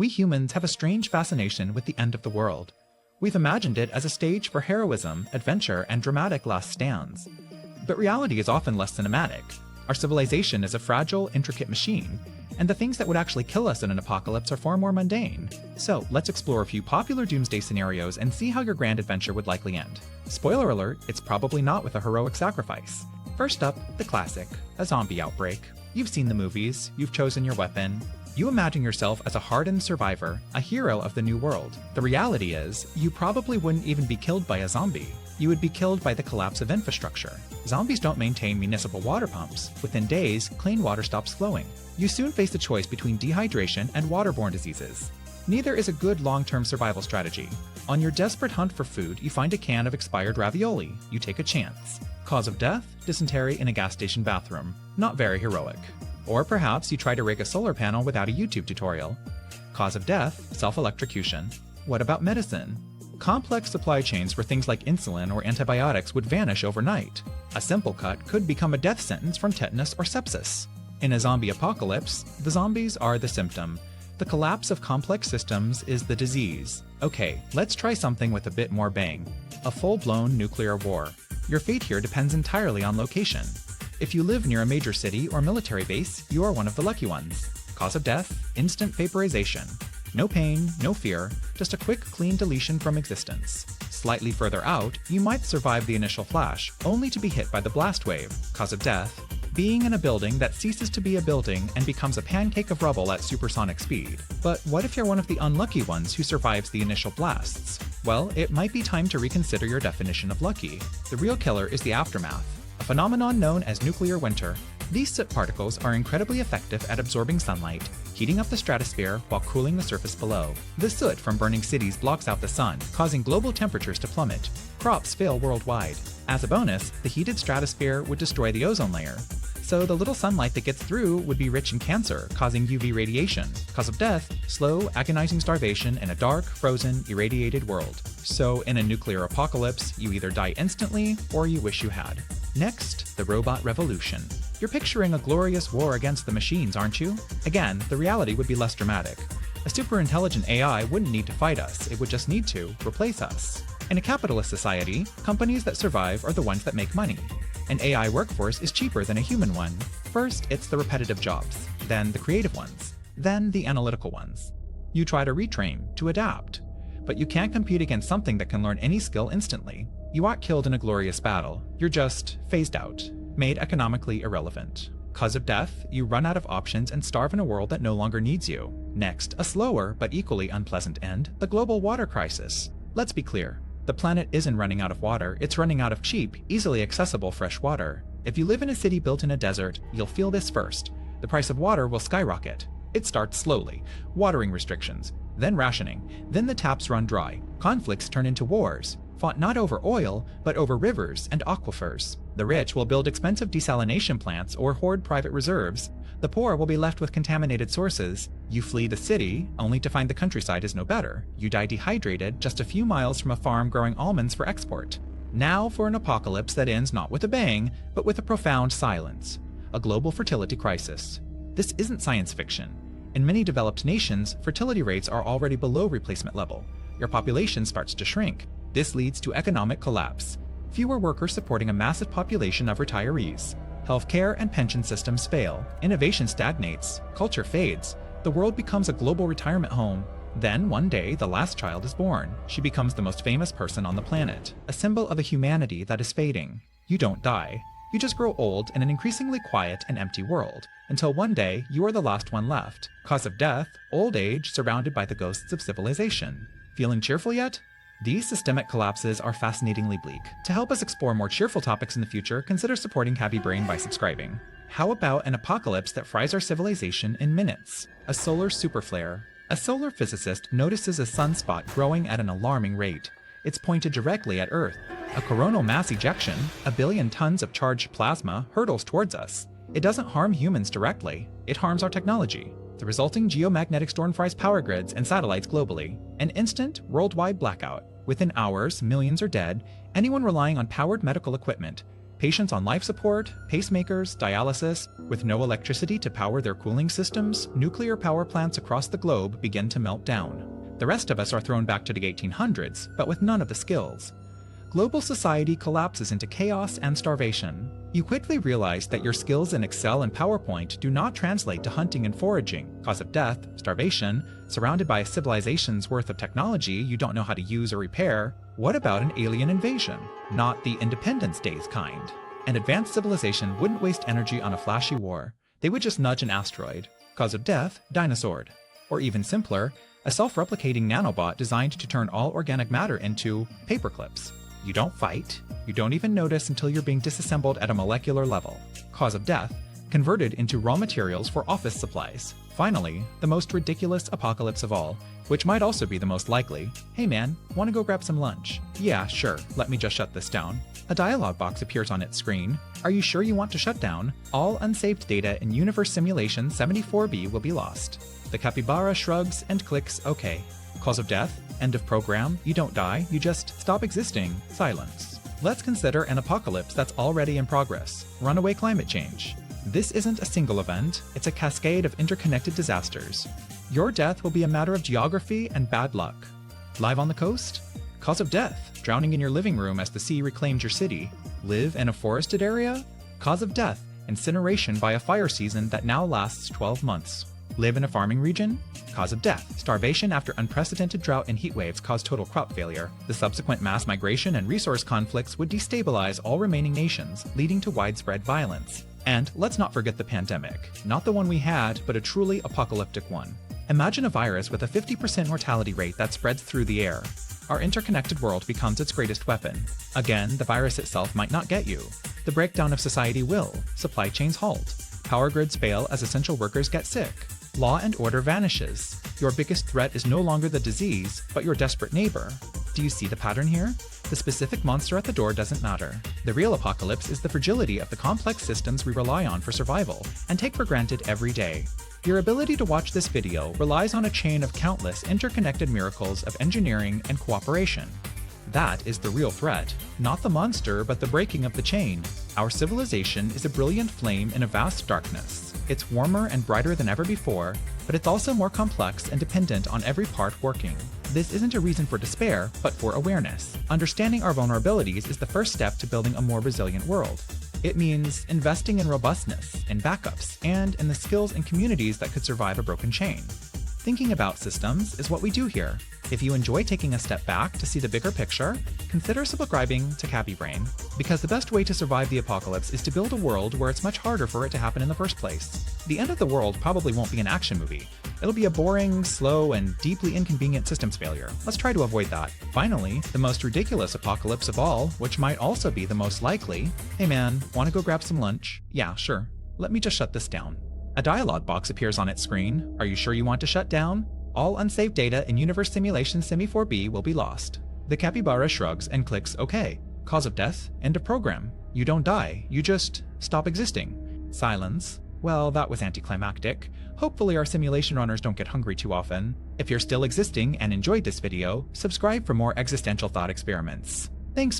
We humans have a strange fascination with the end of the world. We've imagined it as a stage for heroism, adventure, and dramatic last stands. But reality is often less cinematic. Our civilization is a fragile, intricate machine, and the things that would actually kill us in an apocalypse are far more mundane. So let's explore a few popular doomsday scenarios and see how your grand adventure would likely end. Spoiler alert, it's probably not with a heroic sacrifice. First up, the classic, a zombie outbreak. You've seen the movies, you've chosen your weapon. You imagine yourself as a hardened survivor, a hero of the new world. The reality is, you probably wouldn't even be killed by a zombie. You would be killed by the collapse of infrastructure. Zombies don't maintain municipal water pumps. Within days, clean water stops flowing. You soon face the choice between dehydration and waterborne diseases. Neither is a good long-term survival strategy. On your desperate hunt for food, you find a can of expired ravioli. You take a chance. Cause of death? Dysentery in a gas station bathroom. Not very heroic. Or perhaps you try to rig a solar panel without a YouTube tutorial. Cause of death? Self-electrocution. What about medicine? Complex supply chains for things like insulin or antibiotics would vanish overnight. A simple cut could become a death sentence from tetanus or sepsis. In a zombie apocalypse, the zombies are the symptom. The collapse of complex systems is the disease. Okay, let's try something with a bit more bang. A full-blown nuclear war. Your fate here depends entirely on location. If you live near a major city or military base, you are one of the lucky ones. Cause of death? Instant vaporization. No pain, no fear, just a quick, clean deletion from existence. Slightly further out, you might survive the initial flash, only to be hit by the blast wave. Cause of death? Being in a building that ceases to be a building and becomes a pancake of rubble at supersonic speed. But what if you're one of the unlucky ones who survives the initial blasts? Well, it might be time to reconsider your definition of lucky. The real killer is the aftermath, a phenomenon known as nuclear winter. These soot particles are incredibly effective at absorbing sunlight, heating up the stratosphere while cooling the surface below. The soot from burning cities blocks out the sun, causing global temperatures to plummet. Crops fail worldwide. As a bonus, the heated stratosphere would destroy the ozone layer. So the little sunlight that gets through would be rich in cancer, causing UV radiation. Cause of death? Slow, agonizing starvation in a dark, frozen, irradiated world. So in a nuclear apocalypse, you either die instantly or you wish you had. Next, the robot revolution. You're picturing a glorious war against the machines, aren't you? Again, the reality would be less dramatic. A super-intelligent AI wouldn't need to fight us, it would just need to replace us. In a capitalist society, companies that survive are the ones that make money. An AI workforce is cheaper than a human one. First, it's the repetitive jobs, then the creative ones, then the analytical ones. You try to retrain, to adapt. But you can't compete against something that can learn any skill instantly. You aren't killed in a glorious battle, you're just phased out, made economically irrelevant. Cause of death, you run out of options and starve in a world that no longer needs you. Next, a slower but equally unpleasant end, the global water crisis. Let's be clear, the planet isn't running out of water, it's running out of cheap, easily accessible fresh water. If you live in a city built in a desert, you'll feel this first. The price of water will skyrocket. It starts slowly, watering restrictions, then rationing, then the taps run dry. Conflicts turn into wars, fought not over oil, but over rivers and aquifers. The rich will build expensive desalination plants or hoard private reserves. The poor will be left with contaminated sources. You flee the city, only to find the countryside is no better. You die dehydrated just a few miles from a farm growing almonds for export. Now for an apocalypse that ends not with a bang, but with a profound silence. A global fertility crisis. This isn't science fiction. In many developed nations, fertility rates are already below replacement level. Your population starts to shrink. This leads to economic collapse. Fewer workers supporting a massive population of retirees. Healthcare and pension systems fail. Innovation stagnates. Culture fades. The world becomes a global retirement home. Then, one day, the last child is born. She becomes the most famous person on the planet, a symbol of a humanity that is fading. You don't die. You just grow old in an increasingly quiet and empty world, until one day you are the last one left. Cause of death? Old age surrounded by the ghosts of civilization. Feeling cheerful yet? These systemic collapses are fascinatingly bleak. To help us explore more cheerful topics in the future, consider supporting Capybara by subscribing. How about an apocalypse that fries our civilization in minutes? A solar superflare. A solar physicist notices a sunspot growing at an alarming rate. It's pointed directly at Earth. A coronal mass ejection, a billion tons of charged plasma, hurtles towards us. It doesn't harm humans directly, it harms our technology. The resulting geomagnetic storm fries power grids and satellites globally. An instant, worldwide blackout. Within hours, millions are dead. Anyone relying on powered medical equipment. Patients on life support, pacemakers, dialysis, with no electricity to power their cooling systems, nuclear power plants across the globe begin to melt down. The rest of us are thrown back to the 1800s, but with none of the skills. Global society collapses into chaos and starvation. You quickly realize that your skills in Excel and PowerPoint do not translate to hunting and foraging, cause of death, starvation, surrounded by a civilization's worth of technology you don't know how to use or repair. What about an alien invasion? Not the Independence Day's kind. An advanced civilization wouldn't waste energy on a flashy war. They would just nudge an asteroid. Cause of death, dinosaur. Or even simpler, a self-replicating nanobot designed to turn all organic matter into paperclips. You don't fight. You don't even notice until you're being disassembled at a molecular level. Cause of death, converted into raw materials for office supplies. Finally, the most ridiculous apocalypse of all, which might also be the most likely. Hey man, wanna go grab some lunch? Yeah, sure, let me just shut this down. A dialog box appears on its screen. Are you sure you want to shut down? All unsaved data in Universe Simulation 74B will be lost. The Capybara shrugs and clicks OK. Cause of death, end of program, you don't die, you just stop existing, silence. Let's consider an apocalypse that's already in progress. Runaway climate change. This isn't a single event, it's a cascade of interconnected disasters. Your death will be a matter of geography and bad luck. Live on the coast? Cause of death, drowning in your living room as the sea reclaimed your city. Live in a forested area? Cause of death, incineration by a fire season that now lasts 12 months. Live in a farming region? Cause of death. Starvation after unprecedented drought and heat waves caused total crop failure. The subsequent mass migration and resource conflicts would destabilize all remaining nations, leading to widespread violence. And let's not forget the pandemic. Not the one we had, but a truly apocalyptic one. Imagine a virus with a 50% mortality rate that spreads through the air. Our interconnected world becomes its greatest weapon. Again, the virus itself might not get you. The breakdown of society will. Supply chains halt. Power grids fail as essential workers get sick. Law and order vanishes. Your biggest threat is no longer the disease, but your desperate neighbor. Do you see the pattern here? The specific monster at the door doesn't matter. The real apocalypse is the fragility of the complex systems we rely on for survival and take for granted every day. Your ability to watch this video relies on a chain of countless interconnected miracles of engineering and cooperation. That is the real threat, not the monster, but the breaking of the chain. Our civilization is a brilliant flame in a vast darkness. It's warmer and brighter than ever before, but it's also more complex and dependent on every part working. This isn't a reason for despair, but for awareness. Understanding our vulnerabilities is the first step to building a more resilient world. It means investing in robustness, in backups, and in the skills and communities that could survive a broken chain. Thinking about systems is what we do here. If you enjoy taking a step back to see the bigger picture, consider subscribing to Capybrain, because the best way to survive the apocalypse is to build a world where it's much harder for it to happen in the first place. The end of the world probably won't be an action movie. It'll be a boring, slow, and deeply inconvenient systems failure. Let's try to avoid that. Finally, the most ridiculous apocalypse of all, which might also be the most likely. Hey man, wanna go grab some lunch? Yeah, sure. Let me just shut this down. A dialog box appears on its screen. Are you sure you want to shut down? All unsaved data in Universe Simulation 74B will be lost. The Capybara shrugs and clicks OK. Cause of death, end of program. You don't die, you just stop existing. Silence. Well, that was anticlimactic. Hopefully our simulation runners don't get hungry too often. If you're still existing and enjoyed this video, subscribe for more existential thought experiments. Thanks.